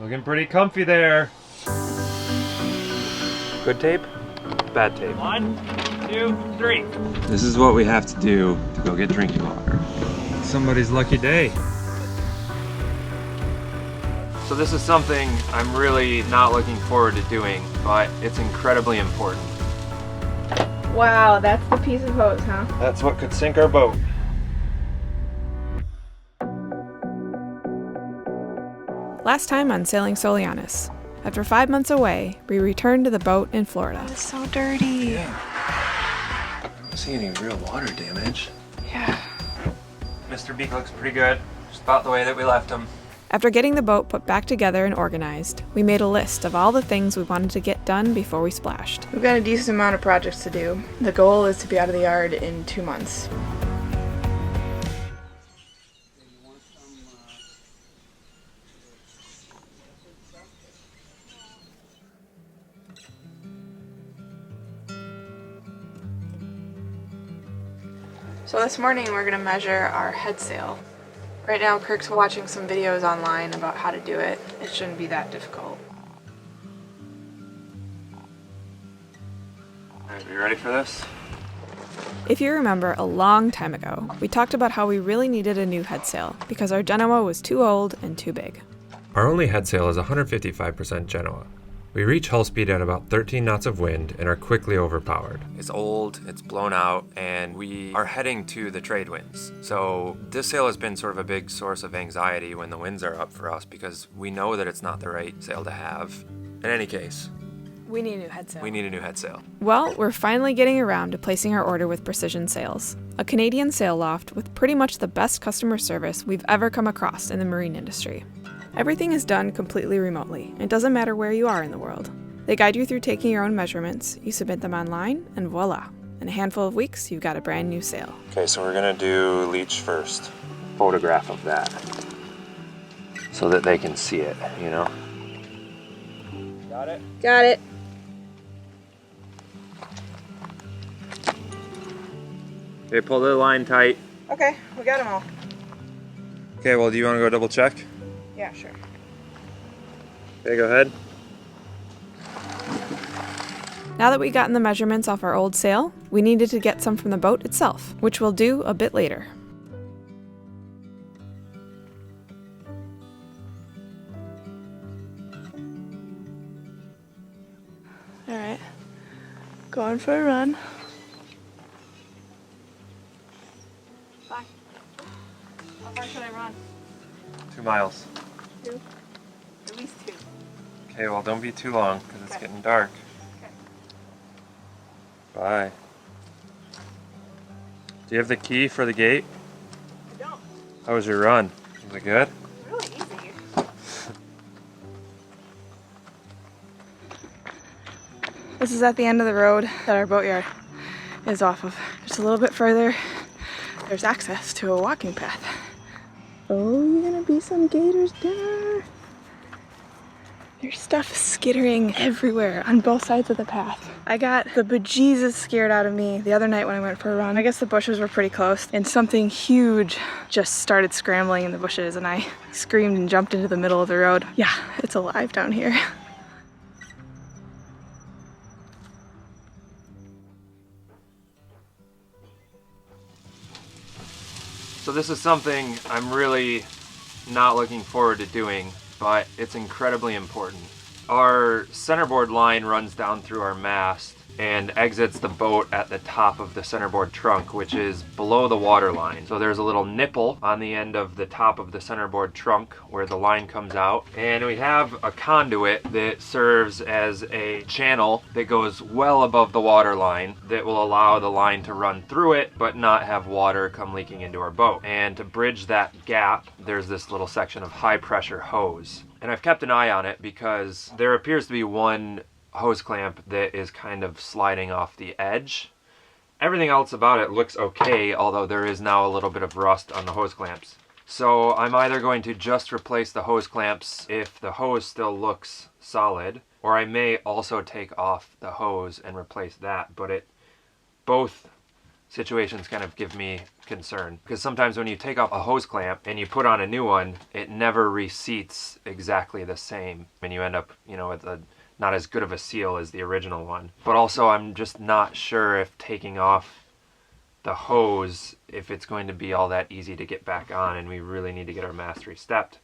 Looking pretty comfy there. Good tape? Bad tape. 1, 2, 3. This is what we have to do to go get drinking water. Somebody's lucky day. So this is something I'm really not looking forward to doing, but it's incredibly important. Wow, that's the piece of hose, huh? That's what could sink our boat. Last time on Sailing Soulianis. After 5 months away, we returned to the boat in Florida. It's so dirty. Yeah. I don't see any real water damage. Yeah. Mr. Beak looks pretty good. Just about the way that we left him. After getting the boat put back together and organized, we made a list of all the things we wanted to get done before we splashed. We've got a decent amount of projects to do. The goal is to be out of the yard in 2 months. So this morning we're going to measure our headsail. Right now Kirk's watching some videos online about how to do it. It shouldn't be that difficult. Alright, you ready for this? If you remember, a long time ago, we talked about how we really needed a new headsail because our Genoa was too old and too big. Our only headsail is 155% Genoa. We reach hull speed at about 13 knots of wind and are quickly overpowered. It's old, it's blown out, and we are heading to the trade winds. So this sail has been sort of a big source of anxiety when the winds are up for us because we know that it's not the right sail to have. In any case, We need a new headsail. we need a new headsail. Well, we're finally getting around to placing our order with Precision Sails, a Canadian sail loft with pretty much the best customer service we've ever come across in the marine industry. Everything is done completely remotely. It doesn't matter where you are in the world. They guide you through taking your own measurements, you submit them online, and voila. In a handful of weeks, you've got a brand new sail. Okay, so we're gonna do leech first. Photograph of that. So that they can see it, you know? Got it? Got it. Okay, pull the line tight. Okay, we got them all. Okay, well, do you wanna go double check? Yeah, sure. Okay, go ahead. Now that we've gotten the measurements off our old sail, we needed to get some from the boat itself, which we'll do a bit later. All right, going for a run. Bye. How far should I run? 2 miles. 2? At least 2. Okay, well, don't be too long because it's Okay. getting dark. Okay. Bye. Do you have the key for the gate? I don't. How was your run? Was it good? Really easy. This is at the end of the road that our boatyard is off of. Just a little bit further, there's access to a walking path. Oh, you're gonna be some gator's dinner. There's stuff skittering everywhere on both sides of the path. I got the bejesus scared out of me the other night when I went for a run. I guess the bushes were pretty close and something huge just started scrambling in the bushes and I screamed and jumped into the middle of the road. Yeah, it's alive down here. So this is something I'm really not looking forward to doing, but it's incredibly important. Our centerboard line runs down through our mast and exits the boat at the top of the centerboard trunk, which is below the water line. So there's a little nipple on the end of the top of the centerboard trunk where the line comes out. And we have a conduit that serves as a channel that goes well above the water line that will allow the line to run through it, but not have water come leaking into our boat. And to bridge that gap, there's this little section of high pressure hose. And I've kept an eye on it because there appears to be one hose clamp that is kind of sliding off the edge. Everything else about it looks okay, although there is now a little bit of rust on the hose clamps. So I'm either going to just replace the hose clamps if the hose still looks solid, or I may also take off the hose and replace that, but both situations kind of give me concern, because sometimes when you take off a hose clamp and you put on a new one, it never reseats exactly the same, and you end up, you know, with a not as good of a seal as the original one. But also I'm just not sure if taking off the hose, if it's going to be all that easy to get back on, and we really need to get our mast re-stepped.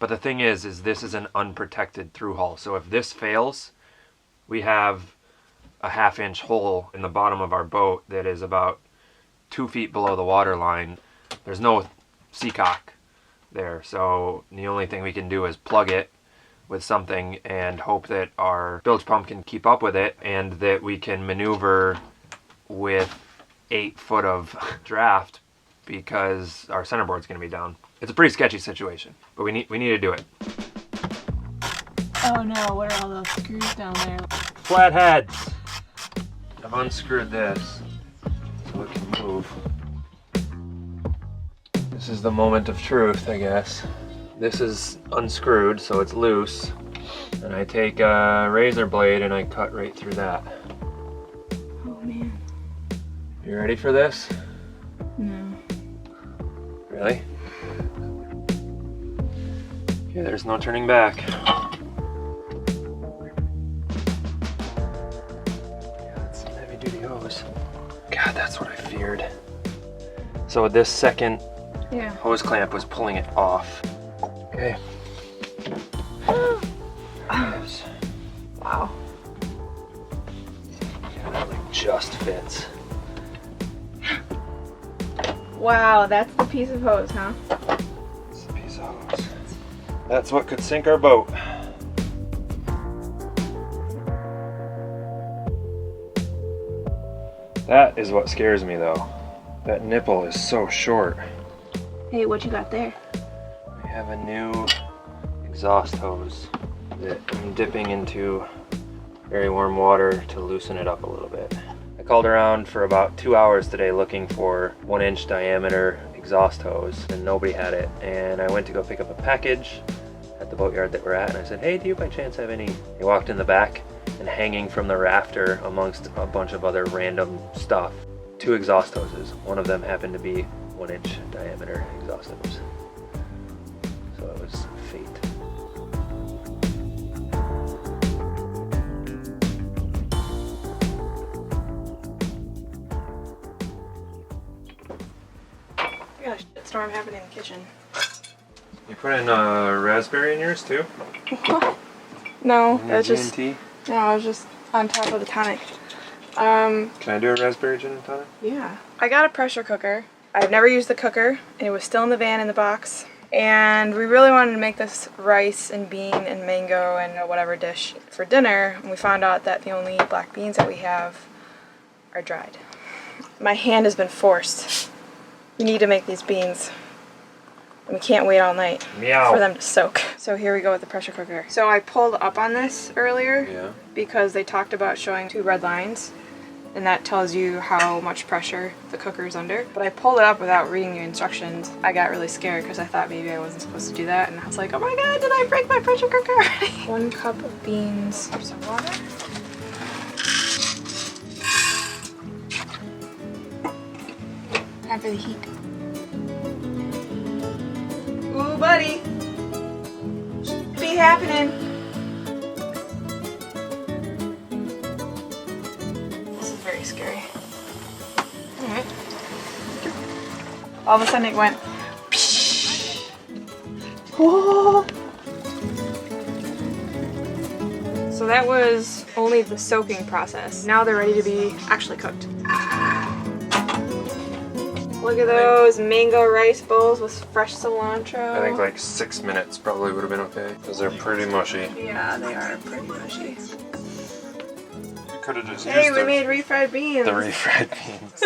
But the thing is this is an unprotected through hull, so if this fails, we have a 1/2 inch hole in the bottom of our boat that is about 2 feet below the water line. There's no seacock there, so the only thing we can do is plug it with something and hope that our bilge pump can keep up with it, and that we can maneuver with 8 foot of draft, because our centerboard's going to be down. It's a pretty sketchy situation, but we need to do it. Oh no, what are all those screws down there? Flatheads! I've unscrewed this so it can move. This is the moment of truth, I guess. This is unscrewed, so it's loose. And I take a razor blade and I cut right through that. Oh man. You ready for this? No. Really? Okay, there's no turning back. Yeah, that's some heavy duty hose. God, that's what I feared. So this second hose clamp was pulling it off. Okay. Yes. Wow. Yeah, that like just fits. Wow, that's the piece of hose, huh? It's a piece of hose. That's what could sink our boat. That is what scares me though. That nipple is so short. Hey, what you got there? We have a new exhaust hose that I'm dipping into very warm water to loosen it up a little bit. I called around for about 2 hours today looking for 1-inch diameter exhaust hose, and nobody had it. And I went to go pick up a package at the boatyard that we're at, and I said, hey, do you by chance have any? He walked in the back, and hanging from the rafter amongst a bunch of other random stuff, 2 exhaust hoses. One of them happened to be 1-inch diameter exhaust hose. So it was fate. We got a shitstorm happening in the kitchen. You put in a raspberry in yours too? No, In your that's just G&T? no. I was just on top of the tonic. Can I do a raspberry gin and tonic? Yeah. I got a pressure cooker. I've never used the cooker, and it was still in the van in the box. And we really wanted to make this rice and bean and mango and whatever dish for dinner, and we found out that the only black beans that we have are dried. My hand has been forced. We need to make these beans. And we can't wait all night Meow. for them to soak. So here we go with the pressure cooker. So I pulled up on this earlier because they talked about showing 2 red lines, and that tells you how much pressure the cooker is under. But I pulled it up without reading the instructions. I got really scared because I thought maybe I wasn't supposed to do that, and I was like, oh my god, did I break my pressure cooker already? 1 cup of beans, some water. Time for the heat. Ooh, buddy. Be happening. This is very scary. Alright. All of a sudden it went. Whoa. So that was only the soaking process. Now they're ready to be actually cooked. Look at those mango rice bowls with fresh cilantro. I think like 6 minutes probably would have been okay, because they're pretty mushy. Yeah, they are pretty mushy. We could have just Hey, used we made refried beans. the refried beans.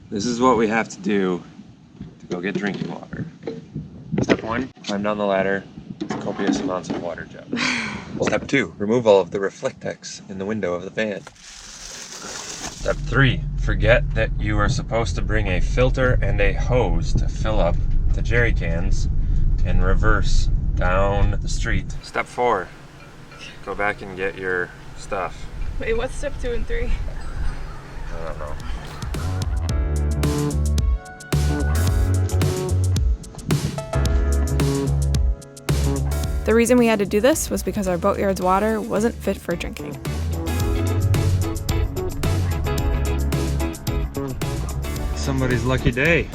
This is what we have to do to go get drinking water. Step 1, climb down the ladder with copious amounts of water jet. Step 2, remove all of the Reflectex in the window of the van. Step 3, forget that you are supposed to bring a filter and a hose to fill up the jerry cans and reverse down the street. Step 4, go back and get your stuff. Wait, what's step 2 and 3? I don't know. The reason we had to do this was because our boatyard's water wasn't fit for drinking. Somebody's lucky day.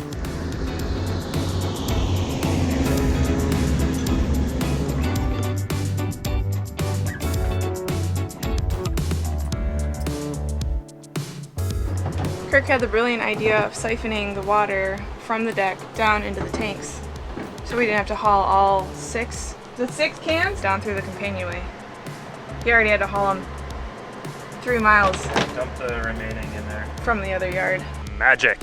Kirk had the brilliant idea of siphoning the water from the deck down into the tanks, so we didn't have to haul all 6 cans down through the companionway. He already had to haul them 3 miles Dump the remaining in there. from the other yard. Magic.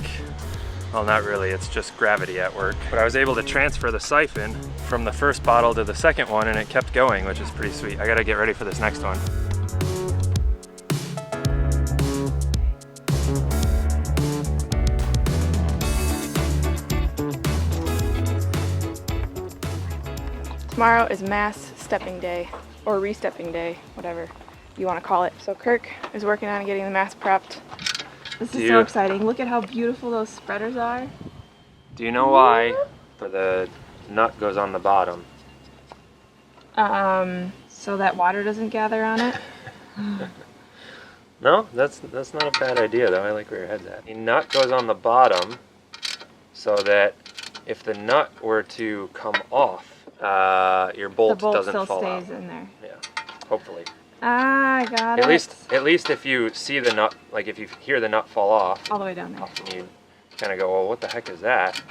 Well, not really, it's just gravity at work. But I was able to transfer the siphon from the first bottle to the second one and it kept going, which is pretty sweet. I gotta get ready for this next one. Tomorrow is Mast stepping day, or re-stepping day, whatever you want to call it. So Kirk is working on getting the mast prepped. This is so exciting. Look at how beautiful those spreaders are. Do you know why the nut goes on the bottom? So that water doesn't gather on it. No, that's not a bad idea though. I like where your head's at. The nut goes on the bottom so that if the nut were to come off, your bolt doesn't fall out. The bolt still stays in there. Yeah, hopefully. Ah, I got At it. least if you see the nut, like if you hear the nut fall off, all the way down there. and you kind of go, well, what the heck is that?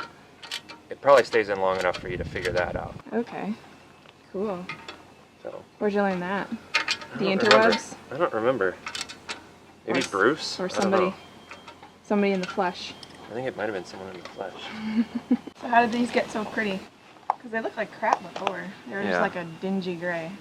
It probably stays in long enough for you to figure that out. Okay, cool. So. Where'd you learn that? The I don't interwebs? remember. I don't remember. Maybe Bruce? Or I don't know. somebody in the flesh. I think it might have been someone in the flesh. So how did these get so pretty? Because they looked like crap before. They were just like a dingy gray.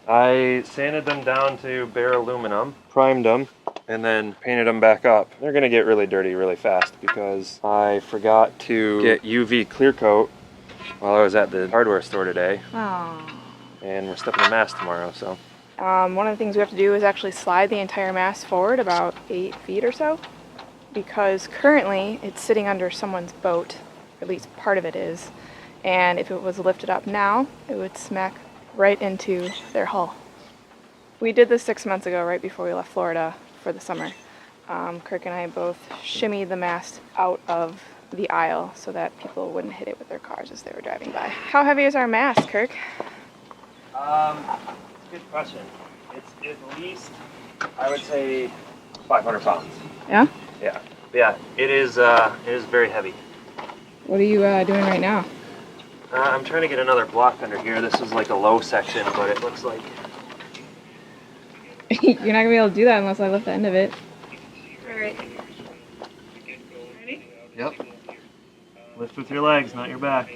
I sanded them down to bare aluminum, primed them, and then painted them back up. They're gonna get really dirty really fast because I forgot to get UV clear coat while I was at the hardware store today. Oh. And we're stepping the mast tomorrow, so. One of the things we have to do is actually slide the entire mast forward about 8 feet or so, because currently it's sitting under someone's boat, at least part of it is, and if it was lifted up now, it would smack right into their hull. We did this 6 months ago, right before we left Florida for the summer. Kirk and I both shimmied the mast out of the aisle so that people wouldn't hit it with their cars as they were driving by. How heavy is our mast, Kirk? Good question. It's at least, I would say, 500 pounds. Yeah? Yeah. Yeah, it is very heavy. What are you doing right now? I'm trying to get another block under here. This is like a low section, but it looks like... You're not going to be able to do that unless I lift the end of it. Alright. Ready? Yep. Lift with your legs, not your back.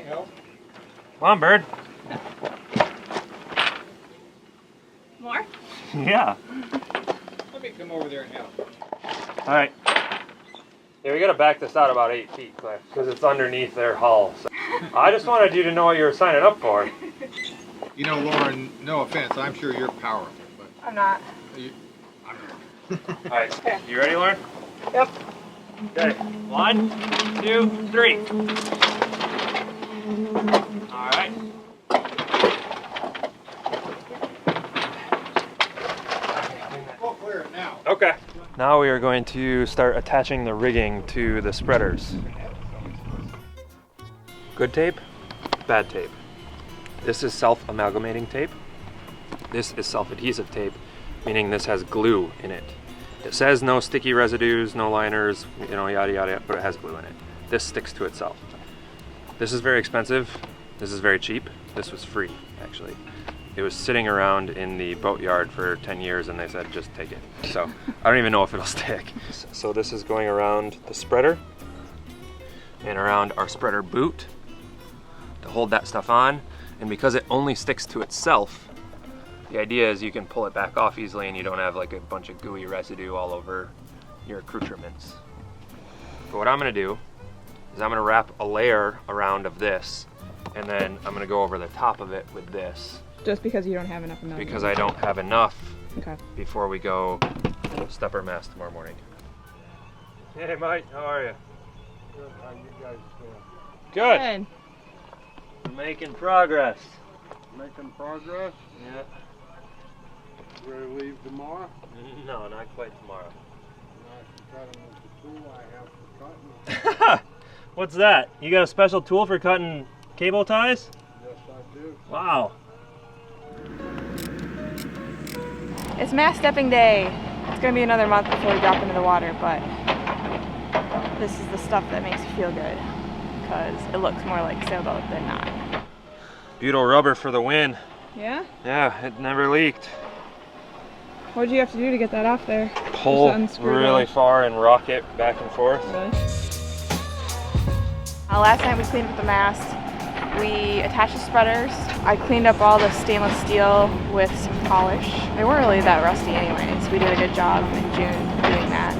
Come on, bird. More? Yeah. Let me come over there and help. All right. Yeah, we gotta back this out about 8 feet, Cliff, because it's underneath their hull. So. I just wanted you to know what you were signing up for. You know, Lauren, no offense, I'm sure you're powerful, but I'm not. I'm not. All right. You ready, Lauren? Yep. Okay. 1, 2, 3. All right. We'll clear it now. Okay. Now we are going to start attaching the rigging to the spreaders. Good tape, bad tape. This is self-amalgamating tape. This is self-adhesive tape, meaning this has glue in it. It says no sticky residues, no liners, you know, yada yada, but it has glue in it. This sticks to itself. This is very expensive. This is very cheap. This was free, actually. It was sitting around in the boatyard for 10 years and they said, just take it. So I don't even know if it'll stick. So this is going around the spreader and around our spreader boot to hold that stuff on. And because it only sticks to itself, The idea is you can pull it back off easily and you don't have like a bunch of gooey residue all over your accoutrements. But what I'm gonna do is I'm gonna wrap a layer around of this, and then I'm gonna go over the top of it with this. Just because you don't have enough amount. Because I don't have enough Okay. before we go step our mast tomorrow morning. Hey Mike, how are you? Good. How you guys doing? Good. We're making progress. Making progress? Yeah. Ready to leave tomorrow? No, not quite tomorrow. I can cut them with the tool I have for cutting. What's that? You got a special tool for cutting cable ties? Yes, I do. Wow. It's mast stepping day. It's gonna be another month before we drop into the water, but this is the stuff that makes you feel good because it looks more like sailboat than not. Butyl rubber for the win. Yeah? Yeah, it never leaked. What did you have to do to get that off there? Pull Just unscrew really it. far and rock it back and forth. Really? Last night we cleaned up the mast. We attached the spreaders. I cleaned up all the stainless steel with some polish. They weren't really that rusty anyways. We did a good job in June doing that.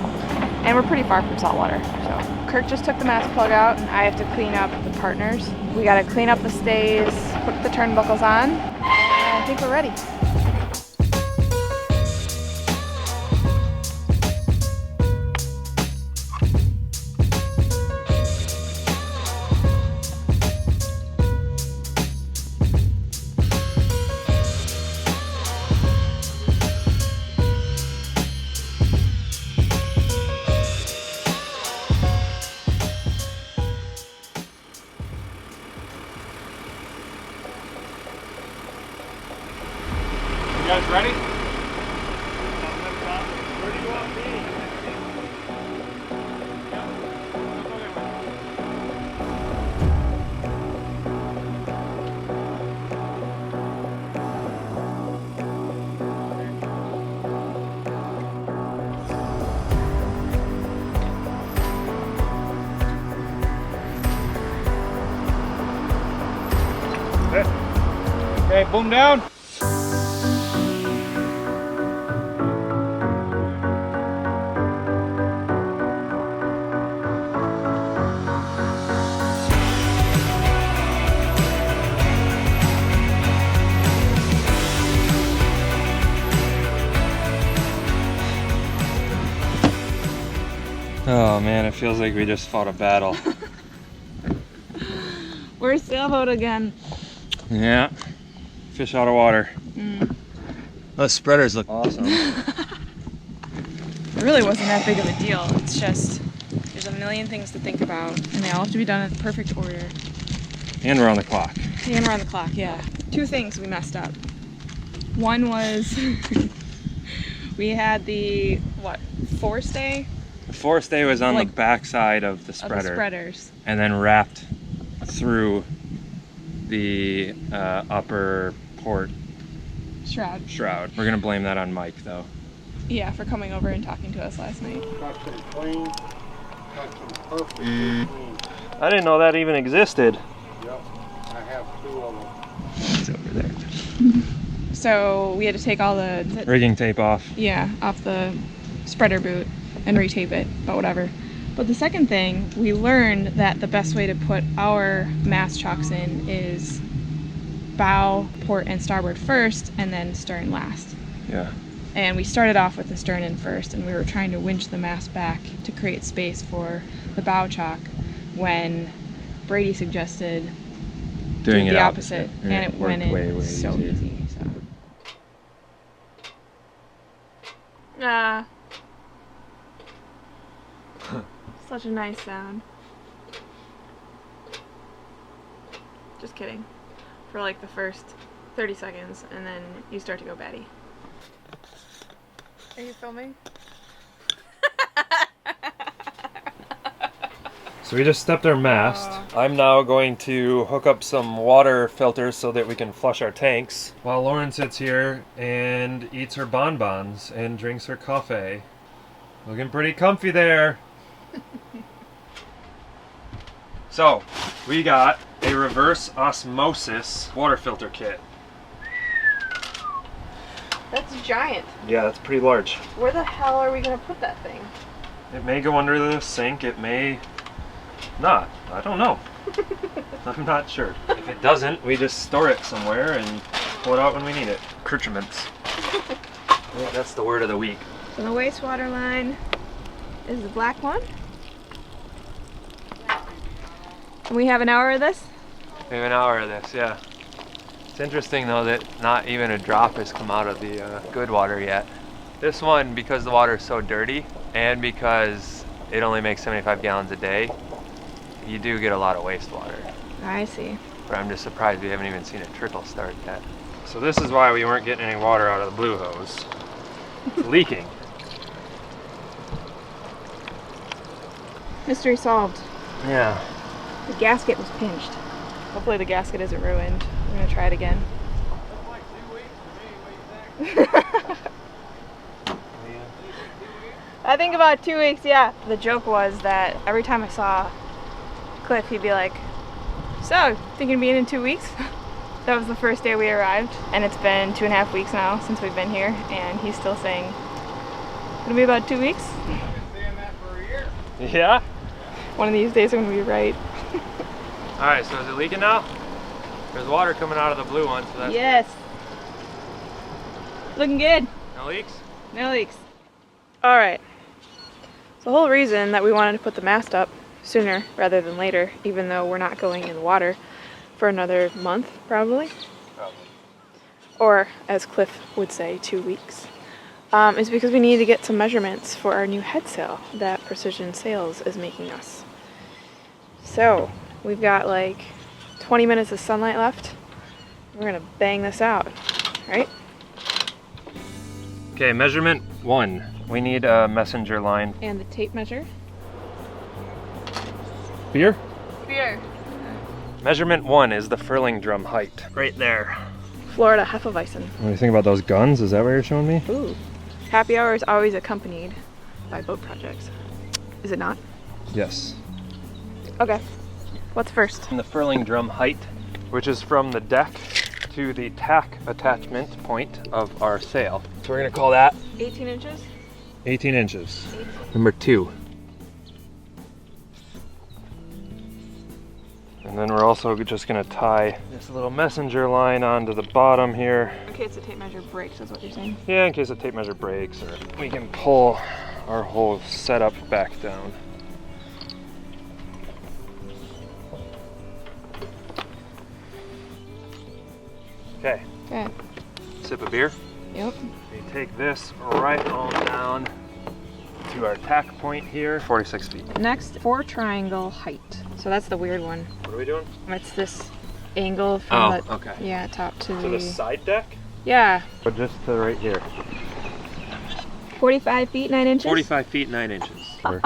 And we're pretty far from saltwater, so. Kirk just took the mast plug out and I have to clean up the partners. We gotta clean up the stays, put the turnbuckles on, and I think we're ready. You guys ready? Where do you want me? Okay, boom down. Oh man, it feels like we just fought a battle. We're sailboat again. Yeah. Fish out of water. Those spreaders look awesome. It really wasn't that big of a deal. It's just, there's a million things to think about, and they all have to be done in perfect order. And we're on the clock. And we're on the clock, yeah. Two things we messed up. One was we had the, forestay? The forestay was on Like, the back side of the Of spreader. the spreaders. And then wrapped through the upper port Shroud. We're gonna blame that on Mike though. Yeah, for coming over and talking to us last night. Cut them clean. Cut them perfectly clean. I didn't know that even existed. Yep. I have two of them. It's over there. So we had to take all the Rigging tape off. off the spreader boot and retape it, but whatever. But the second thing, we learned that the best way to put our mast chocks in is bow, port, and starboard first, and then stern last. Yeah. And we started off with the stern in first, and we were trying to winch the mast back to create space for the bow chock when Brady suggested Doing do it the opposite, and it worked went in way so easier. easy. So. Such a nice sound. Just kidding. For like the first 30 seconds, and then you start to go batty. Are you filming? So we just stepped our mast. I'm now going to hook up some water filters so that we can flush our tanks, while Lauren sits here and eats her bonbons and drinks her coffee. Looking pretty comfy there. So, we got a reverse osmosis water filter kit. That's giant. Yeah, that's pretty large. Where the hell are we gonna put that thing? It may go under the sink, it may not. I don't know. I'm not sure. If it doesn't, we just store it somewhere and pull it out when we need it. Accoutrements. I think that's the word of the week. So the wastewater line is the black one. And we have an hour of this? We have an hour of this, yeah. It's interesting though that not even a drop has come out of the good water yet. This one, because the water is so dirty and because it only makes 75 gallons a day, you do get a lot of wastewater. I see. But I'm just surprised we haven't even seen a trickle start yet. So this is why we weren't getting any water out of the blue hose. It's leaking. Mystery solved. Yeah. The gasket was pinched. Hopefully the gasket isn't ruined. I'm gonna try it again. That's like 2 weeks for me. What do you think? I think about 2 weeks, yeah. The joke was that every time I saw Cliff, he'd be like, so, thinking of being in 2 weeks? That was the first day we arrived, and it's been 2.5 weeks now since we've been here, and he's still saying, it'll be about 2 weeks. I've been saying that for a year. Yeah? One of these days I'm gonna be right. Alright, so is it leaking now? There's water coming out of the blue one, so that's Yes. Looking good. no leaks? No leaks. All right. So the whole reason that we wanted to put the mast up sooner rather than later, even though we're not going in the water for another month, probably. Probably. Or as Cliff would say, 2 weeks, is because we need to get some measurements for our new headsail that Precision Sails is making us. So we've got like 20 minutes of sunlight left. We're gonna bang this out, right? Okay, measurement 1. We need a messenger line. And the tape measure. Beer? Beer. Measurement 1 is the furling drum height. Right there. Florida Hefeweizen. What do you think about those guns? Is that what you're showing me? Ooh. Happy hour is always accompanied by boat projects. Is it not? Yes. Okay. What's first? And the furling drum height, which is from the deck to the tack attachment point of our sail. So we're gonna call that 18 inches? 18 inches. Number 2. And then we're also just gonna tie this little messenger line onto the bottom here. In case the tape measure breaks, is what you're saying. Yeah, in case the tape measure breaks, or we can pull our whole setup back down. Okay, Okay. sip of beer. Yep. We take this right on down to our tack point here, 46 feet. Next, 4 triangle height. So that's the weird one. What are we doing? It's this angle from the okay. yeah, top to So the side deck? yeah. Or just to right here? 45 feet 9 inches. 45 feet 9 inches. Wow,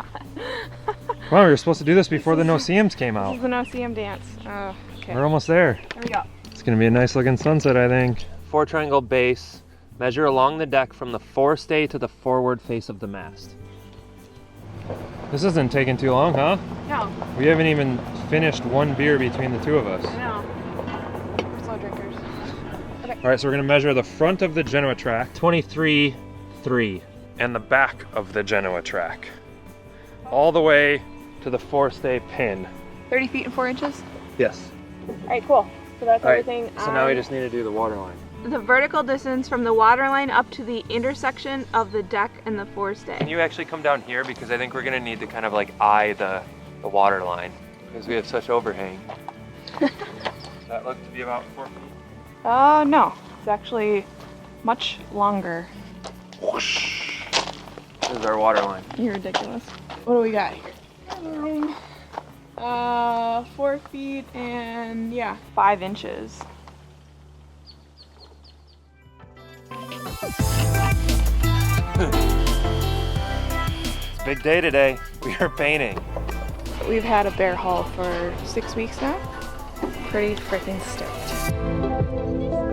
we were supposed to do this before the no-see-ums came This out. is the no-see-em dance. Oh, okay. We're almost there. Here we go. It's gonna be a nice looking sunset, I think. 4 triangle base. Measure along the deck from the forestay to the forward face of the mast. This isn't taking too long, huh? No, We haven't even finished one beer between the two of us. I know. We're slow drinkers. All right, so we're gonna measure the front of the Genoa track, 23.3, and the back of the Genoa track, all the way to the forestay pin. 30 feet and 4 inches? Yes. All right, cool. So that's All right, everything. so now we just need to do the water line. The vertical distance from the water line up to the intersection of the deck and the forestay. Can you actually come down here? Because I think we're gonna need to kind of like eye the water line because we have such overhang. Does that look to be about 4 feet? No. It's actually much longer. Whoosh. This is our water line. You're ridiculous. What do we got here? 4 feet and 5 inches. It's a big day today. We are painting. We've had a bear hull for 6 weeks now. Pretty freaking stoked.